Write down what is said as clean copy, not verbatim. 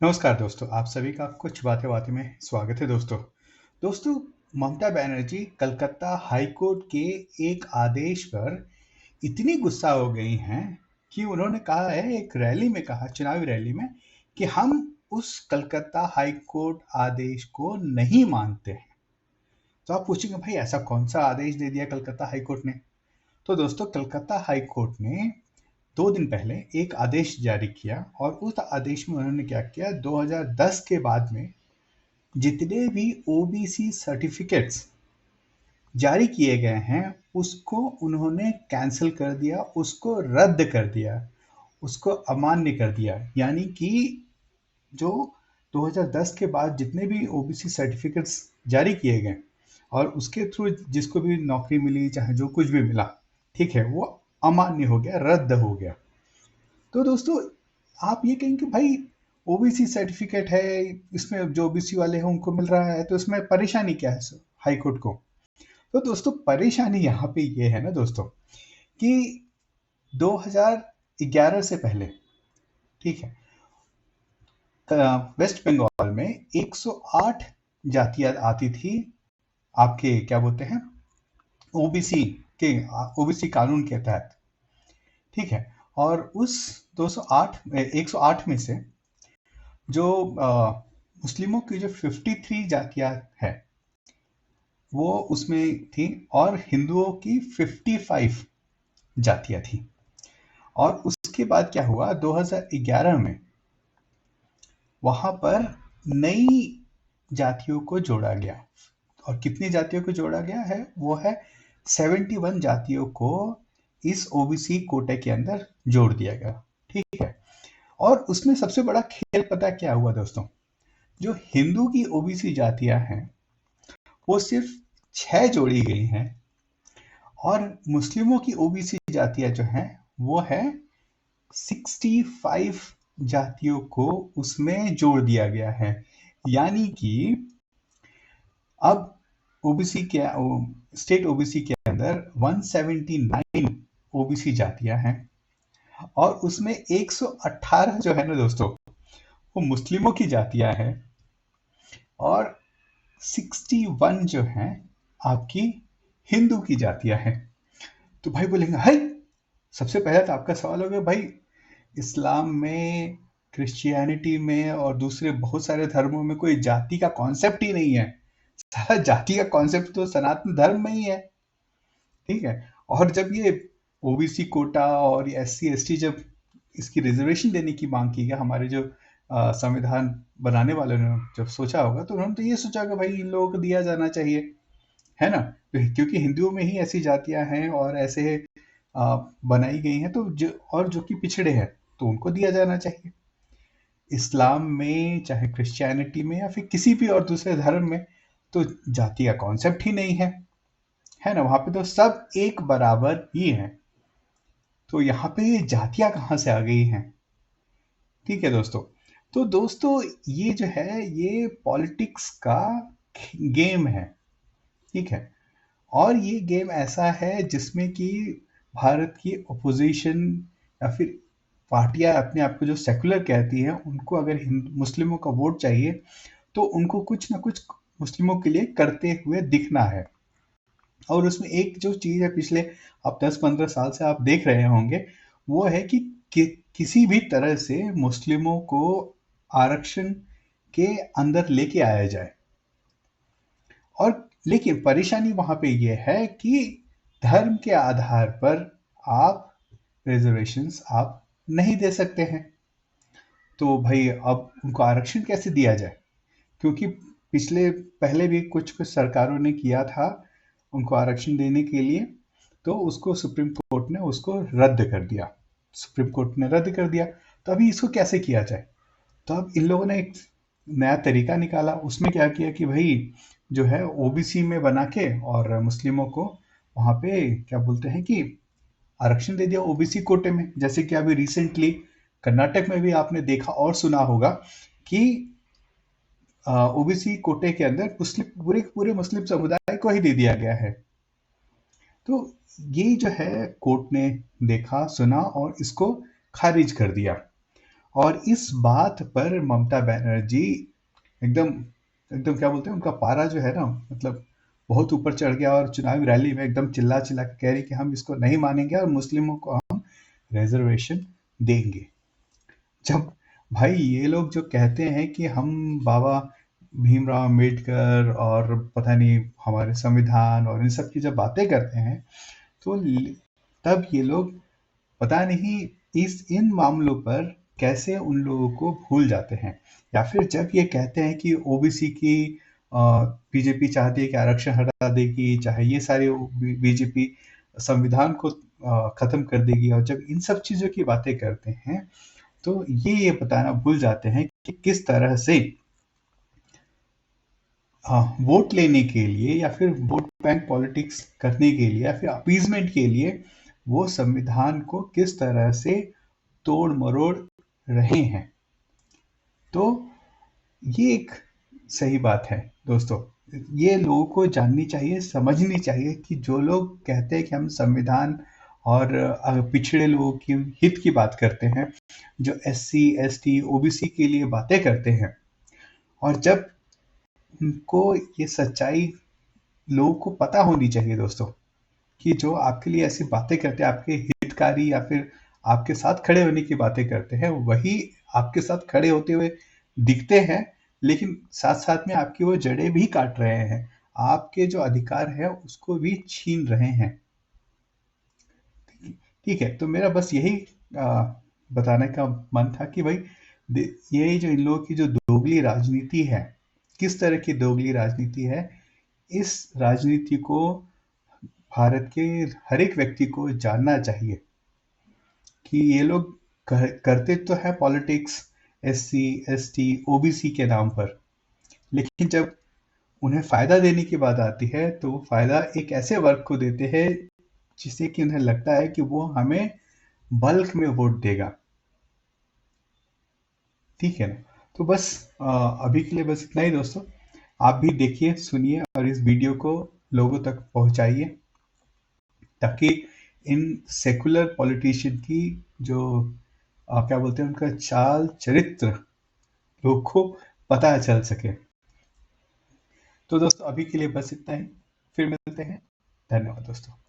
नमस्कार दोस्तों, आप सभी का कुछ बातें बातें में स्वागत है दोस्तों। ममता बनर्जी कलकत्ता हाई कोर्ट के एक आदेश पर इतनी गुस्सा हो गई हैं कि उन्होंने कहा है, एक रैली में कहा, चुनावी रैली में, कि हम उस कलकत्ता हाई कोर्ट आदेश को नहीं मानते हैं। तो आप पूछेंगे, भाई ऐसा कौन सा आदेश दे दिया कलकत्ता हाई कोर्ट ने? तो दोस्तों, कलकत्ता हाई कोर्ट ने 2 दिन पहले एक आदेश जारी किया और उस आदेश में उन्होंने क्या किया, 2010 के बाद में जितने भी ओबीसी सर्टिफिकेट्स जारी किए गए हैं उसको उन्होंने कैंसिल कर दिया, उसको रद्द कर दिया, उसको अमान्य कर दिया। यानी कि जो 2010 के बाद जितने भी ओबीसी सर्टिफिकेट्स जारी किए गए और उसके थ्रू जिसको भी नौकरी मिली, चाहे जो कुछ भी मिला, ठीक है, वो अमान्य हो गया, रद्द हो गया। तो दोस्तों, आप ये कहेंगे भाई ओबीसी सर्टिफिकेट है, इसमें जो ओबीसी वाले हैं उनको मिल रहा है, तो इसमें परेशानी क्या है सर हाई कोर्ट को? तो दोस्तों, परेशानी यहाँ पे ये है ना दोस्तों, कि 2011 से पहले, ठीक है, वेस्ट बंगाल में 108 जातियां आती थी आपके, क्या बोलते हैं, ओबीसी के, ओबीसी कानून के तहत, ठीक है। और उस 108 में से जो मुस्लिमों की जो 53 जातियां हैं वो उसमें थी, और हिंदुओं की 55 जातियां थी। और उसके बाद क्या हुआ, 2011 में वहां पर नई जातियों को जोड़ा गया। और कितनी जातियों को जोड़ा गया है? वो है 71 जातियों को इस ओबीसी कोटे के अंदर जोड़ दिया गया, ठीक है। और उसमें सबसे बड़ा खेल पता क्या हुआ दोस्तों? जो हिंदू की ओबीसी जातियां हैं वो सिर्फ 6 जोड़ी गई हैं, और मुस्लिमों की ओबीसी जातियां जो हैं वो है 65 जातियों को उसमें जोड़ दिया गया है। यानी कि अब ओबीसी के, स्टेट ओबीसी के अंदर 179 ओबीसी जातियां हैं, और उसमें 118 जो है ना दोस्तों, वो मुस्लिमों की जातियां हैं, और 61 जो हैं आपकी हिंदू की जातियां हैं। तो भाई बोलेंगे, हाय, सबसे पहले तो आपका सवाल हो गया, भाई इस्लाम में, क्रिश्चियनिटी में और दूसरे बहुत सारे धर्मों में कोई जाति का कॉन्सेप्ट ही नहीं है। सारा जाति का कॉन्सेप्ट तो सनातन धर्म में ही है, ठीक है। और जब ये ओबीसी कोटा और एससी एसटी, जब इसकी रिजर्वेशन देने की मांग की गई, हमारे जो संविधान बनाने वालों ने जब सोचा होगा, तो उन्होंने तो ये सोचा कि भाई इन लोगों को दिया जाना चाहिए, है ना। क्योंकि हिंदुओं में ही ऐसी जातियां हैं और ऐसे बनाई गई हैं, तो जो कि पिछड़े हैं, तो उनको दिया जाना चाहिए। इस्लाम में, चाहे क्रिश्चियनिटी में, या फिर किसी भी और दूसरे धर्म में, तो जाति का कॉन्सेप्ट ही नहीं है ना। वहां पे तो सब एक बराबर ही है। तो यहाँ पे ये जातियां कहाँ से आ गई हैं? ठीक है दोस्तों। तो दोस्तों, ये जो है ये पॉलिटिक्स का गेम है, ठीक है। और ये गेम ऐसा है जिसमें कि भारत की अपोजिशन या फिर पार्टियां अपने आप को जो सेकुलर कहती हैं, उनको अगर मुस्लिमों का वोट चाहिए तो उनको कुछ ना कुछ मुस्लिमों के लिए करते हुए दिखना है। और उसमें एक जो चीज़ है, पिछले आप 10-15 साल से आप देख रहे होंगे, वो है कि किसी भी तरह से मुस्लिमों को आरक्षण के अंदर लेके आया जाए। और लेकिन परेशानी वहां पे ये है कि धर्म के आधार पर आप रिजर्वेशंस आप नहीं दे सकते हैं। तो भाई अब उनको आरक्षण कैसे दिया जाए? क्योंकि पहले भी कुछ कुछ सरकारों ने किया था उनको आरक्षण देने के लिए, तो उसको सुप्रीम कोर्ट ने उसको रद्द कर दिया। सुप्रीम कोर्ट ने रद्द कर दिया, तो अभी इसको कैसे किया जाए? तो अब इन लोगों ने एक नया तरीका निकाला। उसमें क्या किया कि भाई जो है ओबीसी में बना के और मुस्लिमों को वहां पे क्या बोलते हैं कि आरक्षण दे दिया ओबीसी कोटे में। जैसे कि अभी रिसेंटली कर्नाटक में भी आपने देखा और सुना होगा कि ओबीसी कोटे के अंदर मुस्लिम, पूरे पूरे मुस्लिम समुदाय को ही दे दिया गया है। तो ये जो है कोर्ट ने देखा, सुना और इसको खारिज कर दिया। और इस बात पर ममता बनर्जी एकदम एकदम क्या बोलते हैं, उनका पारा जो है ना, मतलब बहुत ऊपर चढ़ गया और चुनावी रैली में एकदम चिल्ला चिल्ला के कह रही कि हम इसको नहीं मानेंगे और मुस्लिमों को हम रिजर्वेशन देंगे। जब भाई ये लोग जो कहते हैं कि हम बाबा भीमराव अम्बेडकर और पता नहीं हमारे संविधान और इन सब की जब बातें करते हैं, तो तब ये लोग पता नहीं इस इन मामलों पर कैसे उन लोगों को भूल जाते हैं। या फिर जब ये कहते हैं कि ओबीसी की बीजेपी चाहती है कि आरक्षण हटा देगी, चाहे ये सारे बीजेपी संविधान को खत्म कर देगी, और जब इन सब चीजों की बातें करते हैं तो ये बताना भूल जाते हैं कि किस तरह से वोट लेने के लिए या फिर वोट बैंक पॉलिटिक्स करने के लिए या फिर अपीजमेंट के लिए वो संविधान को किस तरह से तोड़ मरोड़ रहे हैं। तो ये एक सही बात है दोस्तों, ये लोगों को जाननी चाहिए, समझनी चाहिए कि जो लोग कहते हैं कि हम संविधान और पिछड़े लोगों की हित की बात करते हैं, जो SC ST OBC के लिए बातें करते हैं, और जब उनको ये सच्चाई लोगों को पता होनी चाहिए दोस्तों, कि जो आपके लिए ऐसी बातें करते हैं, आपके हितकारी या फिर आपके साथ खड़े होने की बातें करते हैं, वही आपके साथ खड़े होते हुए दिखते हैं, लेकिन साथ साथ में आपकी वो जड़ें भी काट रहे हैं, आपके जो अधिकार है उसको भी छीन रहे हैं। ठीक है, तो मेरा बस यही बताने का मन था कि भाई ये जो इन लोगों की जो दोगली राजनीति है, किस तरह की दोगली राजनीति है, इस राजनीति को भारत के हर एक व्यक्ति को जानना चाहिए कि ये लोग करते तो है पॉलिटिक्स SC ST OBC के नाम पर, लेकिन जब उन्हें फायदा देने की बात आती है तो वो फायदा एक ऐसे वर्ग को देते हैं जिससे कि उन्हें लगता है कि वो हमें बल्क में वोट देगा। ठीक है ना, तो बस अभी के लिए बस इतना ही दोस्तों। आप भी देखिए, सुनिए और इस वीडियो को लोगों तक पहुंचाइए, ताकि इन सेकुलर पॉलिटिशियन की जो क्या बोलते हैं उनका चाल चरित्र लोग को पता चल सके। तो दोस्तों अभी के लिए बस इतना ही, फिर मिलते हैं। धन्यवाद दोस्तों।